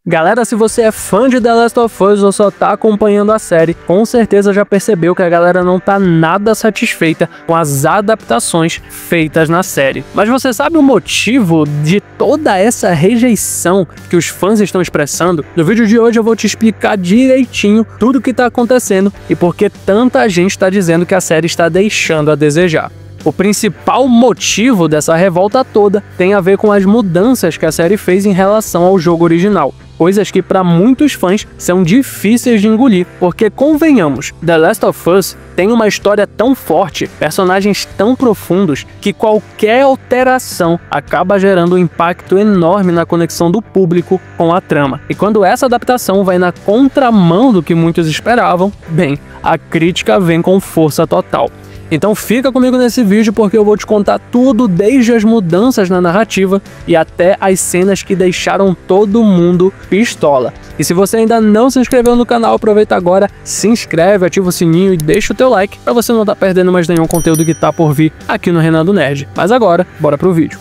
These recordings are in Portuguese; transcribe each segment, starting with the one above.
Galera, se você é fã de The Last of Us ou só tá acompanhando a série, com certeza já percebeu que a galera não tá nada satisfeita com as adaptações feitas na série. Mas você sabe o motivo de toda essa rejeição que os fãs estão expressando? No vídeo de hoje eu vou te explicar direitinho tudo o que tá acontecendo e por que tanta gente tá dizendo que a série está deixando a desejar. O principal motivo dessa revolta toda tem a ver com as mudanças que a série fez em relação ao jogo original. Coisas que para muitos fãs são difíceis de engolir, porque convenhamos, The Last of Us tem uma história tão forte, personagens tão profundos, que qualquer alteração acaba gerando um impacto enorme na conexão do público com a trama. E quando essa adaptação vai na contramão do que muitos esperavam, bem, a crítica vem com força total. Então fica comigo nesse vídeo porque eu vou te contar tudo, desde as mudanças na narrativa e até as cenas que deixaram todo mundo pistola. E se você ainda não se inscreveu no canal, aproveita agora, se inscreve, ativa o sininho e deixa o teu like para você não estar perdendo mais nenhum conteúdo que tá por vir aqui no Renan do Nerd. Mas agora, bora pro vídeo.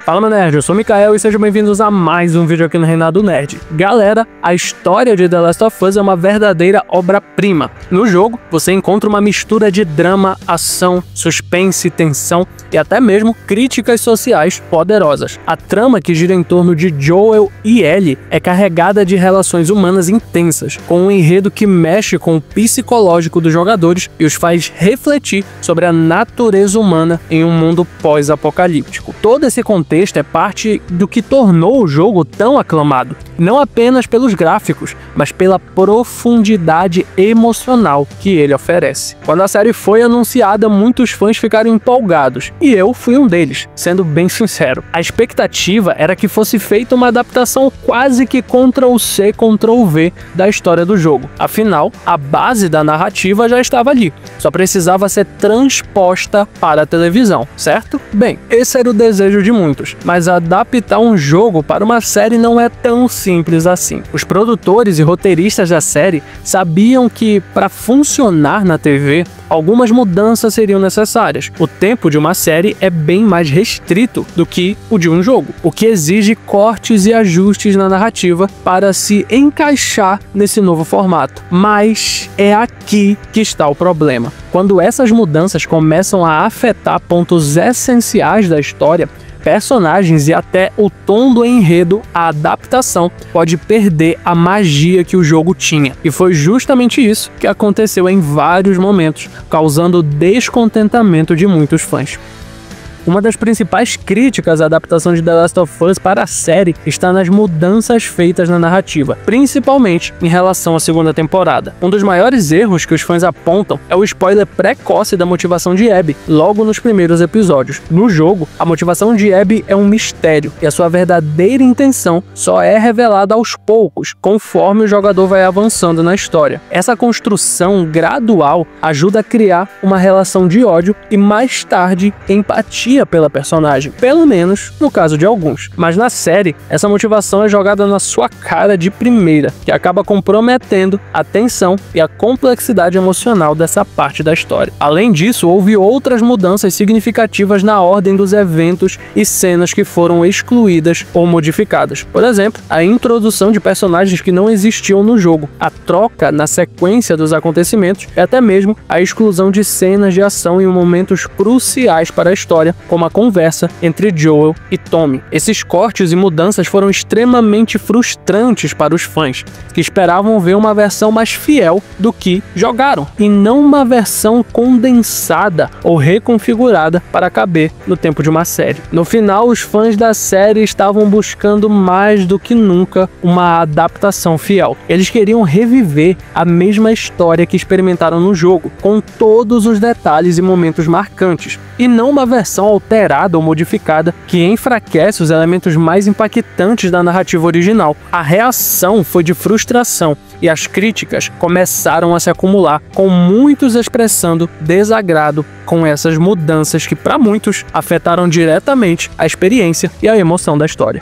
Fala, meu nerd, eu sou o Mikael e sejam bem-vindos a mais um vídeo aqui no Renan do Nerd. Galera, a história de The Last of Us é uma verdadeira obra-prima. No jogo, você encontra uma mistura de drama, ação, suspense, tensão e até mesmo críticas sociais poderosas. A trama que gira em torno de Joel e Ellie é carregada de relações humanas intensas, com um enredo que mexe com o psicológico dos jogadores e os faz refletir sobre a natureza humana em um mundo pós-apocalíptico. Todo esse contexto é parte do que tornou o jogo tão aclamado, não apenas pelos gráficos, mas pela profundidade emocional que ele oferece. Quando a série foi anunciada, muitos fãs ficaram empolgados, e eu fui um deles, sendo bem sincero. A expectativa era que fosse feita uma adaptação quase que Ctrl+C, Ctrl+V da história do jogo. Afinal, a base da narrativa já estava ali, só precisava ser transposta para a televisão, certo? Bem, esse era o desejo de muitos. Mas adaptar um jogo para uma série não é tão simples assim. Os produtores e roteiristas da série sabiam que, para funcionar na TV, algumas mudanças seriam necessárias. O tempo de uma série é bem mais restrito do que o de um jogo, o que exige cortes e ajustes na narrativa para se encaixar nesse novo formato. Mas é aqui que está o problema. Quando essas mudanças começam a afetar pontos essenciais da história, personagens e até o tom do enredo, a adaptação pode perder a magia que o jogo tinha. E foi justamente isso que aconteceu em vários momentos, causando descontentamento de muitos fãs. Uma das principais críticas à adaptação de The Last of Us para a série está nas mudanças feitas na narrativa, principalmente em relação à segunda temporada. Um dos maiores erros que os fãs apontam é o spoiler precoce da motivação de Abby, logo nos primeiros episódios. No jogo, a motivação de Abby é um mistério, e a sua verdadeira intenção só é revelada aos poucos, conforme o jogador vai avançando na história. Essa construção gradual ajuda a criar uma relação de ódio e, mais tarde, empatia pela personagem, pelo menos no caso de alguns. Mas na série, essa motivação é jogada na sua cara de primeira, que acaba comprometendo a tensão e a complexidade emocional dessa parte da história. Além disso, houve outras mudanças significativas na ordem dos eventos e cenas que foram excluídas ou modificadas. Por exemplo, a introdução de personagens que não existiam no jogo, a troca na sequência dos acontecimentos e até mesmo a exclusão de cenas de ação em momentos cruciais para a história, como a conversa entre Joel e Tommy. Esses cortes e mudanças foram extremamente frustrantes para os fãs, que esperavam ver uma versão mais fiel do que jogaram, e não uma versão condensada ou reconfigurada para caber no tempo de uma série. No final, os fãs da série estavam buscando mais do que nunca uma adaptação fiel. Eles queriam reviver a mesma história que experimentaram no jogo, com todos os detalhes e momentos marcantes, e não uma versão alterada ou modificada que enfraquece os elementos mais impactantes da narrativa original. A reação foi de frustração e as críticas começaram a se acumular, com muitos expressando desagrado com essas mudanças que, para muitos, afetaram diretamente a experiência e a emoção da história.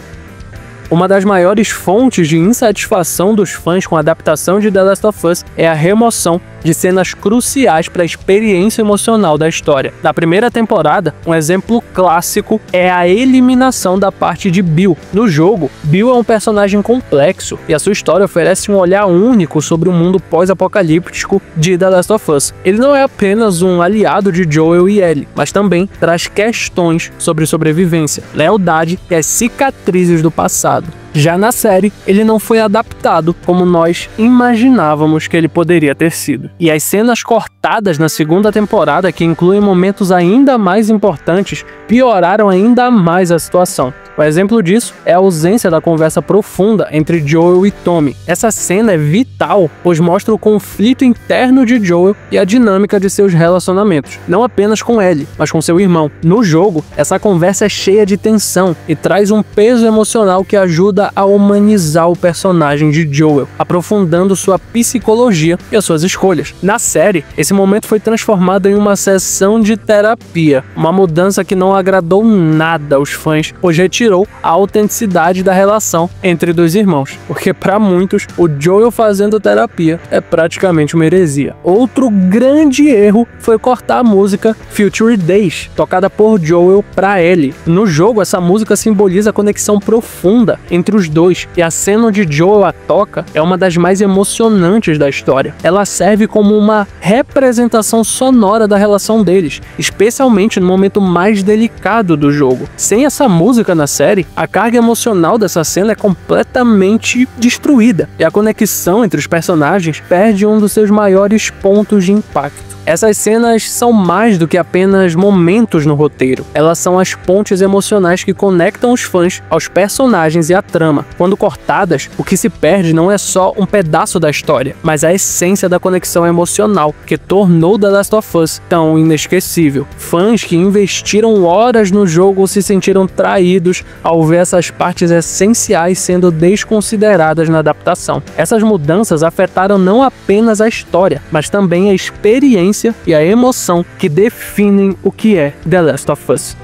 Uma das maiores fontes de insatisfação dos fãs com a adaptação de The Last of Us é a remoção de cenas cruciais para a experiência emocional da história. Na primeira temporada, um exemplo clássico é a eliminação da parte de Bill. No jogo, Bill é um personagem complexo e a sua história oferece um olhar único sobre o mundo pós-apocalíptico de The Last of Us. Ele não é apenas um aliado de Joel e Ellie, mas também traz questões sobre sobrevivência, lealdade e as cicatrizes do passado. Já na série, ele não foi adaptado como nós imaginávamos que ele poderia ter sido. E as cenas cortadas na segunda temporada, que incluem momentos ainda mais importantes, pioraram ainda mais a situação. O exemplo disso é a ausência da conversa profunda entre Joel e Tommy. Essa cena é vital, pois mostra o conflito interno de Joel e a dinâmica de seus relacionamentos, não apenas com Ellie, mas com seu irmão. No jogo, essa conversa é cheia de tensão e traz um peso emocional que ajuda a humanizar o personagem de Joel, aprofundando sua psicologia e as suas escolhas. Na série, esse momento foi transformado em uma sessão de terapia, uma mudança que não agradou nada aos fãs, pois retirou a autenticidade da relação entre dois irmãos, porque para muitos, o Joel fazendo terapia é praticamente uma heresia. Outro grande erro foi cortar a música Future Days, tocada por Joel para Ellie. No jogo, essa música simboliza a conexão profunda entre os dois, e a cena onde Joel a toca é uma das mais emocionantes da história. Ela serve como uma representação sonora da relação deles, especialmente no momento mais delicado do jogo. Sem essa música na série, a carga emocional dessa cena é completamente destruída, e a conexão entre os personagens perde um dos seus maiores pontos de impacto. Essas cenas são mais do que apenas momentos no roteiro. Elas são as pontes emocionais que conectam os fãs aos personagens e à trama. Quando cortadas, o que se perde não é só um pedaço da história, mas a essência da conexão emocional que tornou The Last of Us tão inesquecível. Fãs que investiram horas no jogo se sentiram traídos ao ver essas partes essenciais sendo desconsideradas na adaptação. Essas mudanças afetaram não apenas a história, mas também a experiência e a emoção que definem o que é The Last of Us.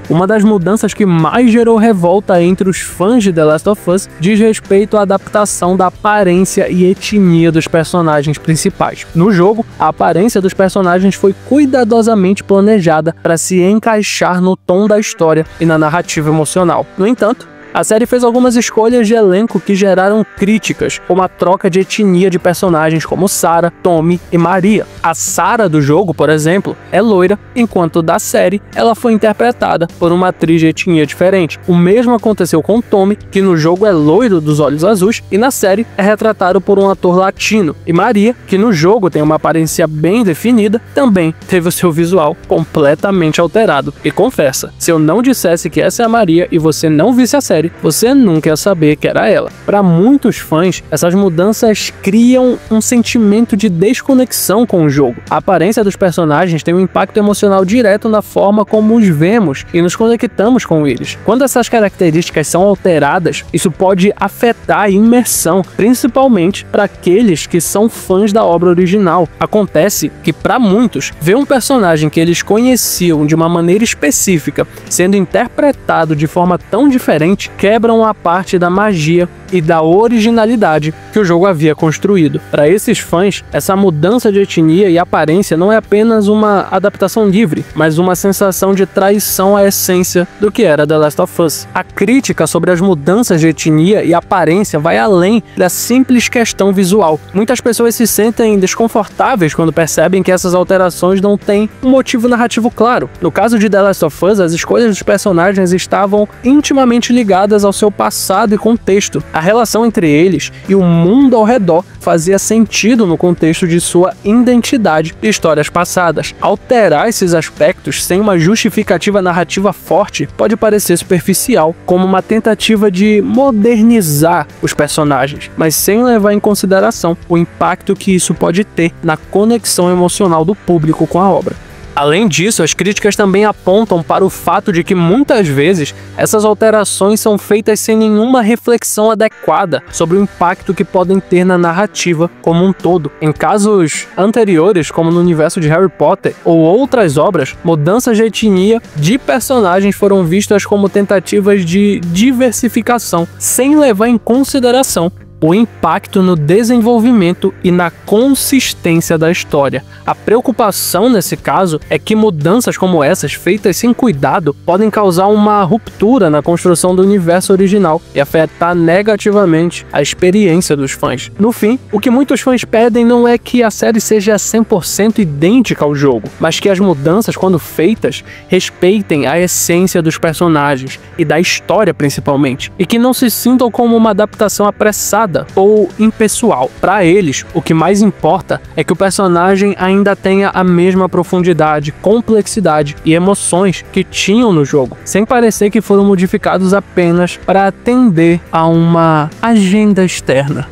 Uma das mudanças que mais gerou revolta entre os fãs de The Last of Us diz respeito à adaptação da aparência e etnia dos personagens principais. No jogo, a aparência dos personagens foi cuidadosamente planejada para se encaixar no tom da história e na narrativa emocional. No entanto, a série fez algumas escolhas de elenco que geraram críticas, como a troca de etnia de personagens como Sarah, Tommy e Maria. A Sarah do jogo, por exemplo, é loira, enquanto da série ela foi interpretada por uma atriz de etnia diferente. O mesmo aconteceu com Tommy, que no jogo é loiro dos olhos azuis e na série é retratado por um ator latino. E Maria, que no jogo tem uma aparência bem definida, também teve o seu visual completamente alterado. E confessa, se eu não dissesse que essa é a Maria e você não visse a série, você nunca ia saber que era ela. Para muitos fãs, essas mudanças criam um sentimento de desconexão com o jogo. A aparência dos personagens tem um impacto emocional direto na forma como os vemos e nos conectamos com eles. Quando essas características são alteradas, isso pode afetar a imersão, principalmente para aqueles que são fãs da obra original. Acontece que, para muitos, ver um personagem que eles conheciam de uma maneira específica sendo interpretado de forma tão diferente quebram a parte da magia e da originalidade que o jogo havia construído. Para esses fãs, essa mudança de etnia e aparência não é apenas uma adaptação livre, mas uma sensação de traição à essência do que era The Last of Us. A crítica sobre as mudanças de etnia e aparência vai além da simples questão visual. Muitas pessoas se sentem desconfortáveis quando percebem que essas alterações não têm um motivo narrativo claro. No caso de The Last of Us, as escolhas dos personagens estavam intimamente ligadas ao seu passado e contexto. A relação entre eles e o mundo ao redor fazia sentido no contexto de sua identidade e histórias passadas. Alterar esses aspectos sem uma justificativa narrativa forte pode parecer superficial, como uma tentativa de modernizar os personagens, mas sem levar em consideração o impacto que isso pode ter na conexão emocional do público com a obra. Além disso, as críticas também apontam para o fato de que muitas vezes essas alterações são feitas sem nenhuma reflexão adequada sobre o impacto que podem ter na narrativa como um todo. Em casos anteriores, como no universo de Harry Potter ou outras obras, mudanças de etnia de personagens foram vistas como tentativas de diversificação, sem levar em consideração o impacto no desenvolvimento e na consistência da história. A preocupação nesse caso é que mudanças como essas, feitas sem cuidado, podem causar uma ruptura na construção do universo original e afetar negativamente a experiência dos fãs. No fim, o que muitos fãs pedem não é que a série seja 100% idêntica ao jogo, mas que as mudanças, quando feitas, respeitem a essência dos personagens e da história principalmente, e que não se sintam como uma adaptação apressada ou impessoal. Para eles, o que mais importa é que o personagem ainda tenha a mesma profundidade, complexidade e emoções que tinham no jogo, sem parecer que foram modificados apenas para atender a uma agenda externa.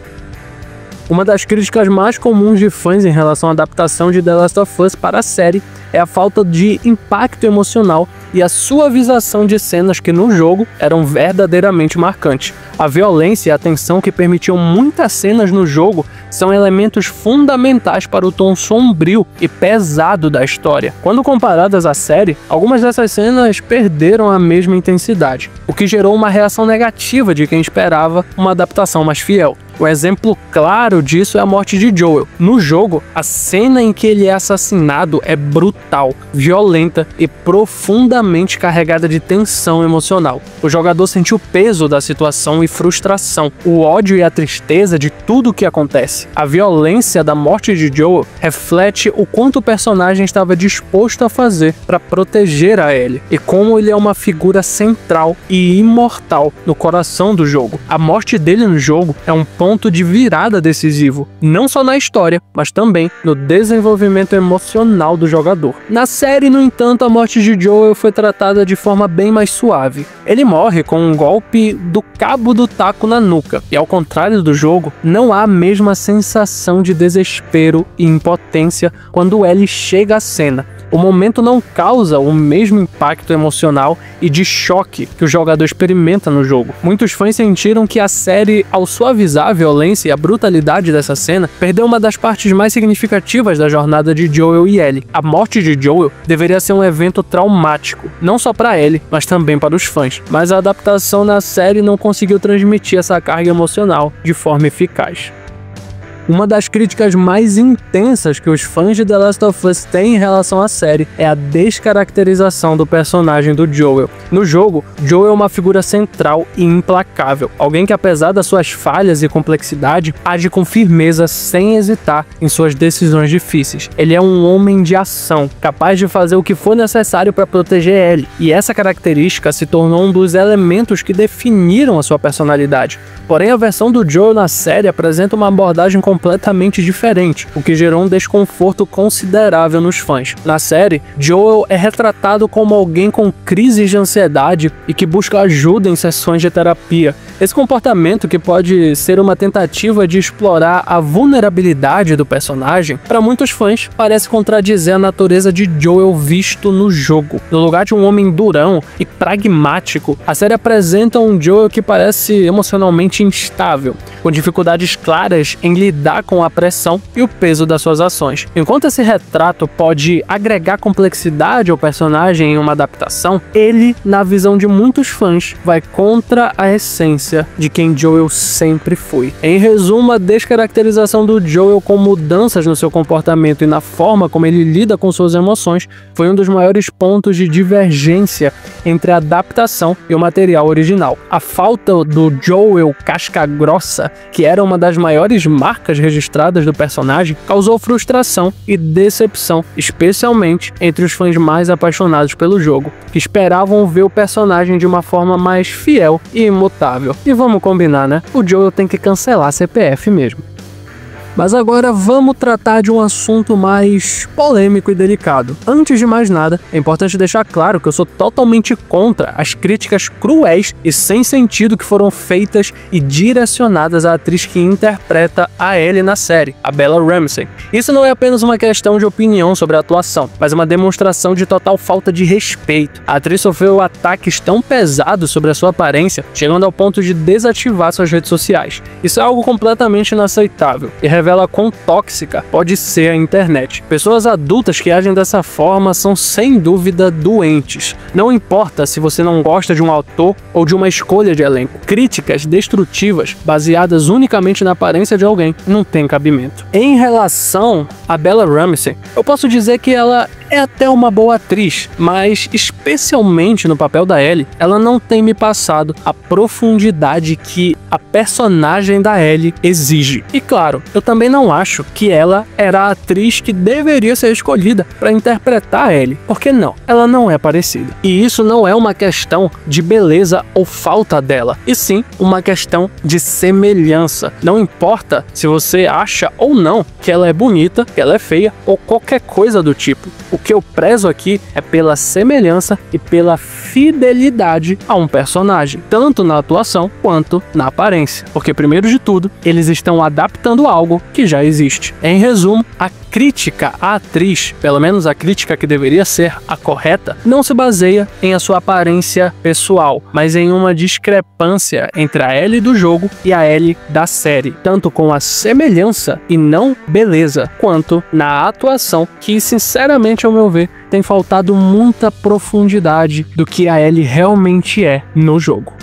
Uma das críticas mais comuns de fãs em relação à adaptação de The Last of Us para a série é a falta de impacto emocional e a suavização de cenas que no jogo eram verdadeiramente marcantes. A violência e a tensão que permitiam muitas cenas no jogo são elementos fundamentais para o tom sombrio e pesado da história. Quando comparadas à série, algumas dessas cenas perderam a mesma intensidade, o que gerou uma reação negativa de quem esperava uma adaptação mais fiel. O exemplo claro disso é a morte de Joel. No jogo, a cena em que ele é assassinado é brutal, violenta e profundamente carregada de tensão emocional. O jogador sentiu o peso da situação e frustração, o ódio e a tristeza de tudo o que acontece. A violência da morte de Joel reflete o quanto o personagem estava disposto a fazer para proteger a Ellie, e como ele é uma figura central e imortal no coração do jogo. A morte dele no jogo é um ponto de virada decisivo, não só na história, mas também no desenvolvimento emocional do jogador. Na série, no entanto, a morte de Joel foi tratada de forma bem mais suave. Ele morre com um golpe do cabo do taco na nuca, e ao contrário do jogo, não há a mesma sensação de desespero e impotência quando Ellie chega à cena. O momento não causa o mesmo impacto emocional e de choque que o jogador experimenta no jogo. Muitos fãs sentiram que a série, ao suavizar a violência e a brutalidade dessa cena, perdeu uma das partes mais significativas da jornada de Joel e Ellie. A morte de Joel deveria ser um evento traumático, não só para Ellie, mas também para os fãs. Mas a adaptação na série não conseguiu transmitir essa carga emocional de forma eficaz. Uma das críticas mais intensas que os fãs de The Last of Us têm em relação à série é a descaracterização do personagem do Joel. No jogo, Joel é uma figura central e implacável, alguém que, apesar das suas falhas e complexidade, age com firmeza sem hesitar em suas decisões difíceis. Ele é um homem de ação, capaz de fazer o que for necessário para proteger Ellie, e essa característica se tornou um dos elementos que definiram a sua personalidade. Porém, a versão do Joel na série apresenta uma abordagem completamente diferente, o que gerou um desconforto considerável nos fãs. Na série, Joel é retratado como alguém com crises de ansiedade e que busca ajuda em sessões de terapia. Esse comportamento, que pode ser uma tentativa de explorar a vulnerabilidade do personagem, para muitos fãs parece contradizer a natureza de Joel visto no jogo. No lugar de um homem durão e pragmático, a série apresenta um Joel que parece emocionalmente instável, com dificuldades claras em lidar com a pressão e o peso das suas ações. Enquanto esse retrato pode agregar complexidade ao personagem em uma adaptação, ele, na visão de muitos fãs, vai contra a essência de quem Joel sempre foi. Em resumo, a descaracterização do Joel com mudanças no seu comportamento e na forma como ele lida com suas emoções foi um dos maiores pontos de divergência entre a adaptação e o material original. A falta do Joel casca-grossa, que era uma das maiores marcas registradas do personagem, causou frustração e decepção, especialmente entre os fãs mais apaixonados pelo jogo, que esperavam ver o personagem de uma forma mais fiel e imutável. E vamos combinar, né? O Joel tem que cancelar a CPF mesmo. Mas agora vamos tratar de um assunto mais polêmico e delicado. Antes de mais nada, é importante deixar claro que eu sou totalmente contra as críticas cruéis e sem sentido que foram feitas e direcionadas à atriz que interpreta a Ellie na série, a Bella Ramsey. Isso não é apenas uma questão de opinião sobre a atuação, mas uma demonstração de total falta de respeito. A atriz sofreu ataques tão pesados sobre a sua aparência, chegando ao ponto de desativar suas redes sociais. Isso é algo completamente inaceitável e revela quão tóxica pode ser a internet. Pessoas adultas que agem dessa forma são sem dúvida doentes. Não importa se você não gosta de um autor ou de uma escolha de elenco. Críticas destrutivas baseadas unicamente na aparência de alguém não tem cabimento. Em relação a Bella Ramsey, eu posso dizer que ela é até uma boa atriz, mas especialmente no papel da Ellie, ela não tem me passado a profundidade que a personagem da Ellie exige. E claro, eu também não acho que ela era a atriz que deveria ser escolhida para interpretar a Ellie, porque não, ela não é parecida. E isso não é uma questão de beleza ou falta dela, e sim uma questão de semelhança. Não importa se você acha ou não que ela é bonita, que ela é feia ou qualquer coisa do tipo. O que eu prezo aqui é pela semelhança e pela fidelidade a um personagem, tanto na atuação quanto na aparência. Porque, primeiro de tudo, eles estão adaptando algo que já existe. Em resumo, a crítica à atriz, pelo menos a crítica que deveria ser a correta, não se baseia em a sua aparência pessoal, mas em uma discrepância entre a Ellie do jogo e a Ellie da série, tanto com a semelhança e não beleza, quanto na atuação, que sinceramente, ao meu ver, tem faltado muita profundidade do que a Ellie realmente é no jogo.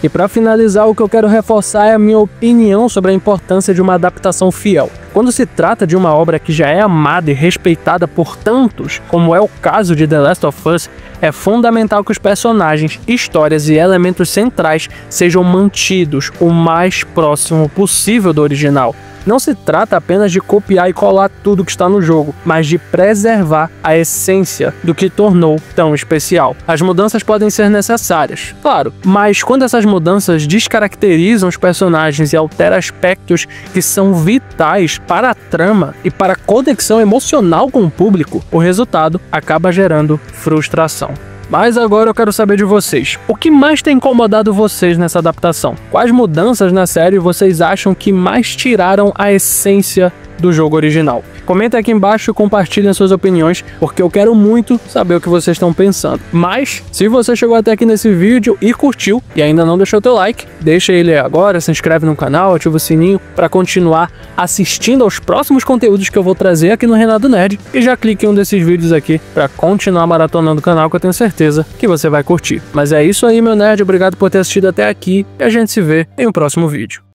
E para finalizar, o que eu quero reforçar é a minha opinião sobre a importância de uma adaptação fiel. Quando se trata de uma obra que já é amada e respeitada por tantos, como é o caso de The Last of Us, é fundamental que os personagens, histórias e elementos centrais sejam mantidos o mais próximo possível do original. Não se trata apenas de copiar e colar tudo que está no jogo, mas de preservar a essência do que tornou tão especial. As mudanças podem ser necessárias, claro, mas quando essas mudanças descaracterizam os personagens e alteram aspectos que são vitais para a trama e para a conexão emocional com o público, o resultado acaba gerando frustração. Mas agora eu quero saber de vocês. O que mais tem incomodado vocês nessa adaptação? Quais mudanças na série vocês acham que mais tiraram a essência do jogo original? Comenta aqui embaixo e compartilhem suas opiniões, porque eu quero muito saber o que vocês estão pensando. Mas, se você chegou até aqui nesse vídeo e curtiu e ainda não deixou teu like, deixa ele agora, se inscreve no canal, ativa o sininho para continuar assistindo aos próximos conteúdos que eu vou trazer aqui no Renan Nerd, e já clique em um desses vídeos aqui para continuar maratonando o canal, que eu tenho certeza que você vai curtir. Mas é isso aí, meu nerd, obrigado por ter assistido até aqui e a gente se vê em um próximo vídeo.